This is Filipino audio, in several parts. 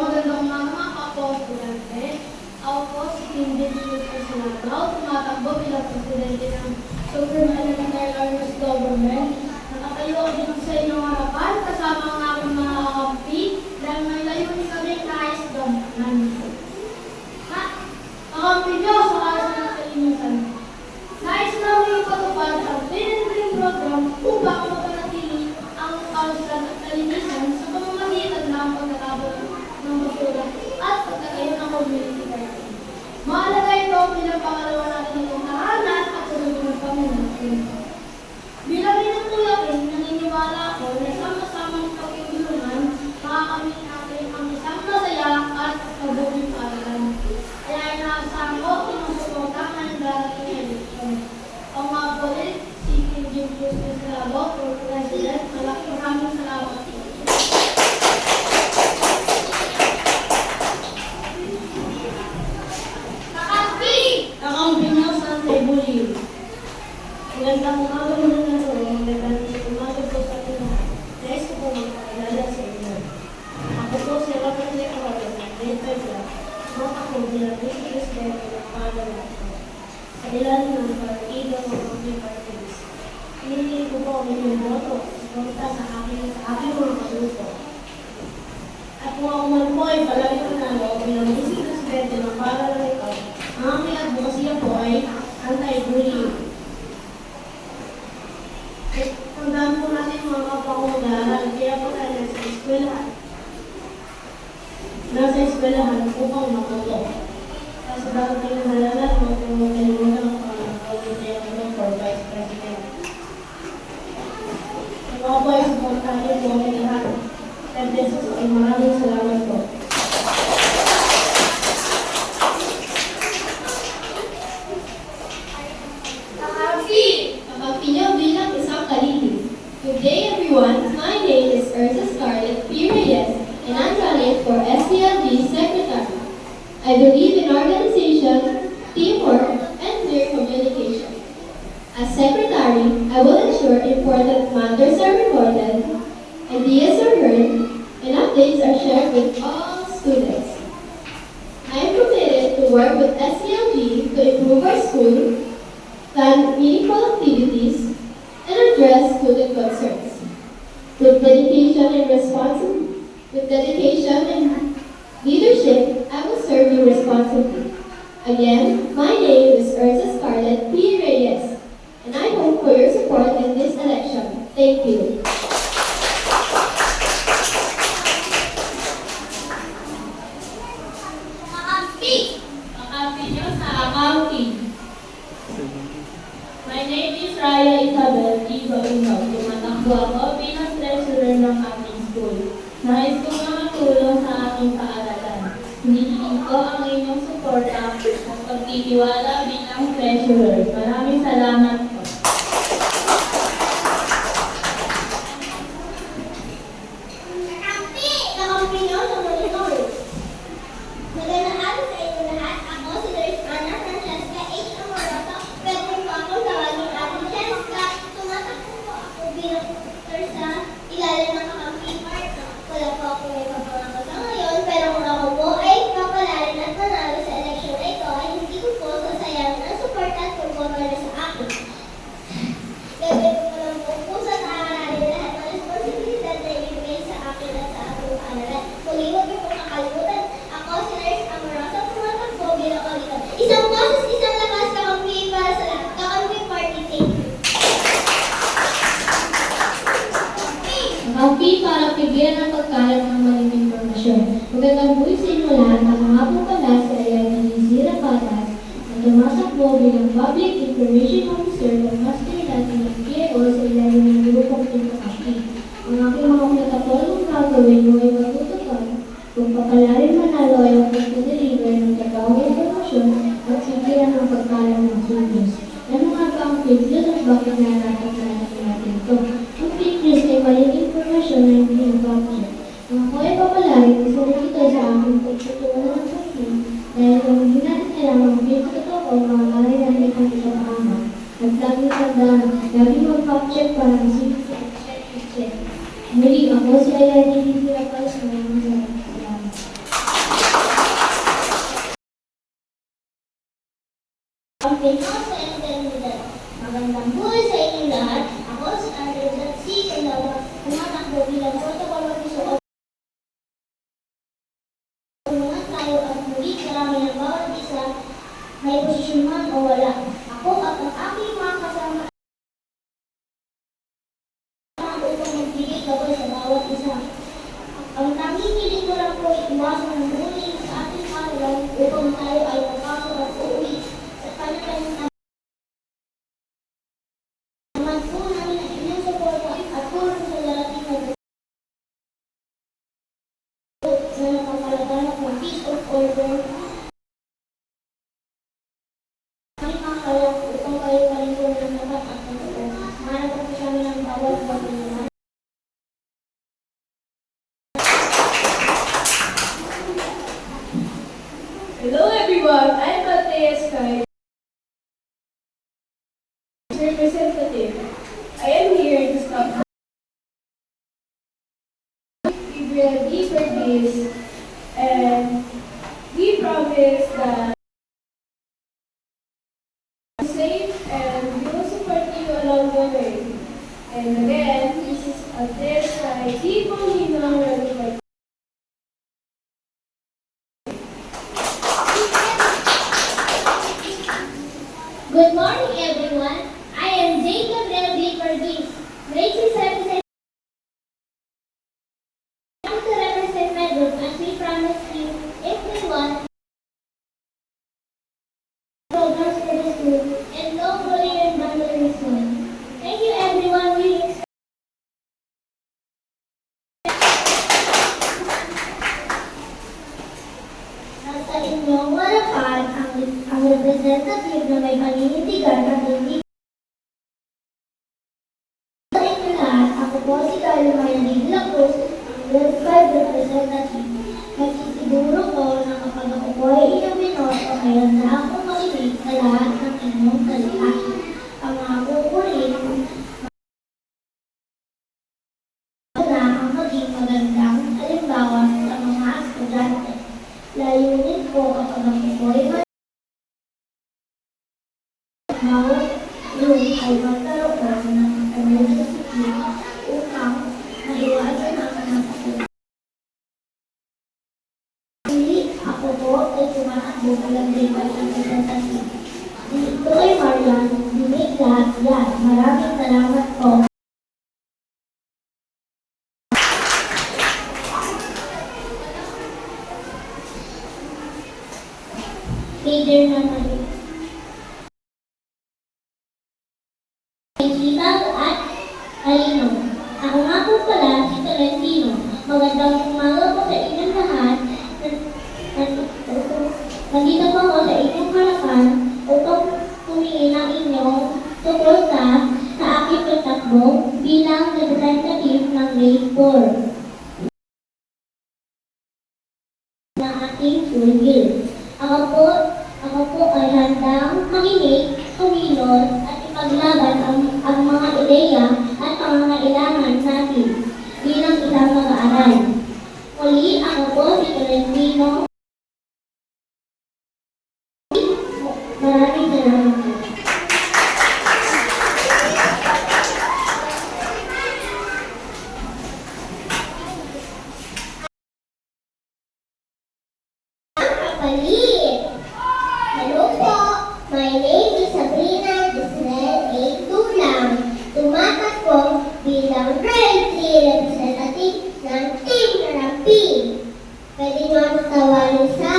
magandang mga kapo-estudyante. Ako po si Kim Julius Eslao, tumatakbo bilang presidente ng Supreme Elementary Learners Government. Nakatayo ako dito sa inyong harapan, kasama ang aking mga kakampi, dahil may layunin kami nais gampanan. Kakampi niyo sa kalas ng kalinisan. Nais namin ipatupad ang Clean and Green program upang mapanatili ang kalusugan at kalinisan sa pamamagitan ng pagkakabot ng basura at pagkatayo ng community garden. Mahalaga ito bilang pangalawa natin itong tahanan at sunod ng Panginoon. Bilang rinatulakin, naniniwala ako na sama-samang pagtutulungan, makakamit natin ang isang masaya at mabuting paaralan. Kaya inaasahan ko sinusuporta ng darating na eleksyon. Ang mga polit, si Kim Julius Eslao, for President, maraming salamat. Kakampi niyo sa Tebuli. Magandang umaga muna na ito. Magandang umaga po sa atin lahat. Nais ko po magpakilala sa inyo. Ako po si Robert Lecroy, grade 5 lang. Ako bilang Vice President ng Pangalawa ko. Sa ilalim ng partido ng mga parties. Hinihingi ko po ang inyong boto suporta sa aking mga kasuko. At kung ako man po ay palagi panalo bilang Vice President ng Pangalawa ko, ang aking advokasya po ay anti-bullying. Tandaan po natin mga kapwa-aaral, kaya po tayo nasa eskwelahan. Nasa eskwelahan upang matuto. Kasi bakit tayo nalalat mo kung kalimutan ang pangalaman for Vice President. Ang mga po ay supportahan po ang lahat. Maraming salamat po. Good day everyone, my name is Ursa Scarlett P. Reyes and I'm running for SPLG Secretary. I believe in organization, teamwork, and clear communication. As Secretary, I will ensure important matters are recorded, ideas are heard, and updates are shared with all students. I am committed to work with SPLG to improve our school, plan meaningful activities, and address student concerns. With dedication and leadership, I will serve you responsibly. Again, my name is Ursa Scarlett P. Reyes, and I hope for your support in this election. Thank you. Kakampi niyo sa kakampi. My name is Raya Isabel G. Bainaw. Tumatakbo ako bilang treasurer ng aking school. Nais ko na matulong sa aking paaralan. Hinihiling ko ang inyong suporta at pagtitiwala bilang treasurer. Maraming salamat po. Kakampi niyo sa Malinoy. Magandang araw sa inyo lahat. Ako si Nurse Ana Francesca H. Amoroso. Pwede po akong tawagin Ate Jessica. Tumatakbo po ako bilang tutor sa ilalim ng kakampi part. Wala po ako may papangako sa ngayon, pero kung ako po ay papalalin at manalo sa eleksyon na ito, ay hindi ko po sasayang ang suporta at pagboto na sa akin. Gagawin ko lang po sa taaralin lahat ng responsibilidad na ibigay sa akin at sa aking paaralan. Muli, huwag niyo pong kakalimutan. Ako si Nurse Amoroso, tumatakbo bilang auditor. Isang boses, isang lakas, kakampi para sa lahat. Kakampi party, thank you. Kakampi para bigyan ng pagkalat ng maling impormasyon. Magandang buhay sa inyo lahat. Ako nga po pala si Ayani Zira Patas na tumatakbo bilang Public Information Officer ng Maskinidad ng PAO sa ilalim ng grupong Kakampi. Ang aking mga pinatapolong gagawin mo ay matutukan kung papalarin manalo ay ang pag-deliver ng tagawang informasyon at sigilan ng pagkalat ng news. Ano nga ba ang fake news at bakit narapat natin ito? Ang fake news ay maling informasyon na hindi important. Ang ako ay papalarin, isa na ito sa aking pagtutunan ng pagkin dahil kung hindi natin alam ang fake totoo, maaaring natin ang ipapahama. At lagi tandaan, lagi mag-fact check para kasi check. Muli ako si Ayani Zira Patas. Maraming salamat. tayo at muli marami ng bawat isa, may posisyon man o wala. Ako at ang aking mga kasama upang magbigay gabay sa bawat isa. Ang tanging hiling ko lang po ay iwasan ng bullying sa ating araw upang tayo ay makasok at uuwi sa kanya-kanyang naman po namin ang inyong suporta at tulong sa darating na na nakakalaganap ng peace of order. Kami makakalap upang kayo palingkuran ng tapat at totoo. Maharap po sa amin ang bawat pagkakalaman. Hello everyone, I'm Mateus Kai, representative. I am here to stop. We ready for this, and we promise that safe and we will support you along the way. And again, this is Mateus Kai, di po ninang ready for. Good morning, everyone. I am Jacob Relby Fergis, grade 6 representative. I'm to represent my group as we promise you everyone programs for the school and no bullying and vandalism. Thank you, everyone. We expect nasa inyong harapan ang representative na may paninindigan at hindi sa inyo lahat. Ako po si Carlo Mayanig Lacruz, ang Grade 5 representative. Nagsisiguro ko na kapag ako po ay inyong binoto, ay handa akong makinig sa lahat ng inyong salita. Ang mga kukurin na ang maging magandang halimbawa sa mga estudyante. Layunin ko kapag ako po ay bawat room ay magkaroon ng emergency kit upang maiwasan ang nakapagod. Muli, ako po ay tumatakbo bilang grade 5 representative. Dito kay Marian, dinig lahat yan. Maraming salamat po. Leader naman. Sibag at Alino. Ako nga po pala si Tolentino. Magandang umaga po sa inyong lahat. Nandito po ako sa inyong harapan upang tumingin ang inyong suporta sa aking pagtakbo bilang representative ng grade 4 ng ating school guild. Ako po ay handang makinig, tumilon at ipaglaban ang mga ideya at pangangailangan natin bilang isang mag-aaral. Muli, ako po si Tolentino. Maraming salamat po. Kapalit! Hello po! My name is Sabrina Giselle A. Tulang. Tumatakbo bilang grade 3 representative ng Team Rampi. Pwede nyo ako tawagin sa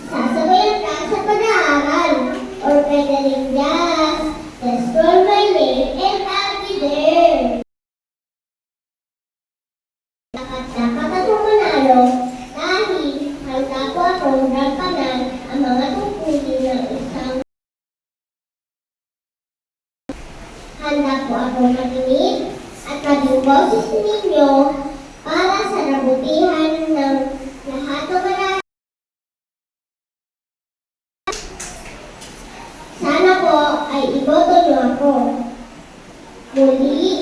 sasabayan ka sa pag-aaral or pwede rin just call my name and I'll be there. Dapat ako manalo dahil handa po akong gampanan ang mga tungkulin ng isang handa po akong makinig at maging boses ninyo para sa nabutihan ng lahat ng mga. Sana po ay iboto niyo ako. Muli,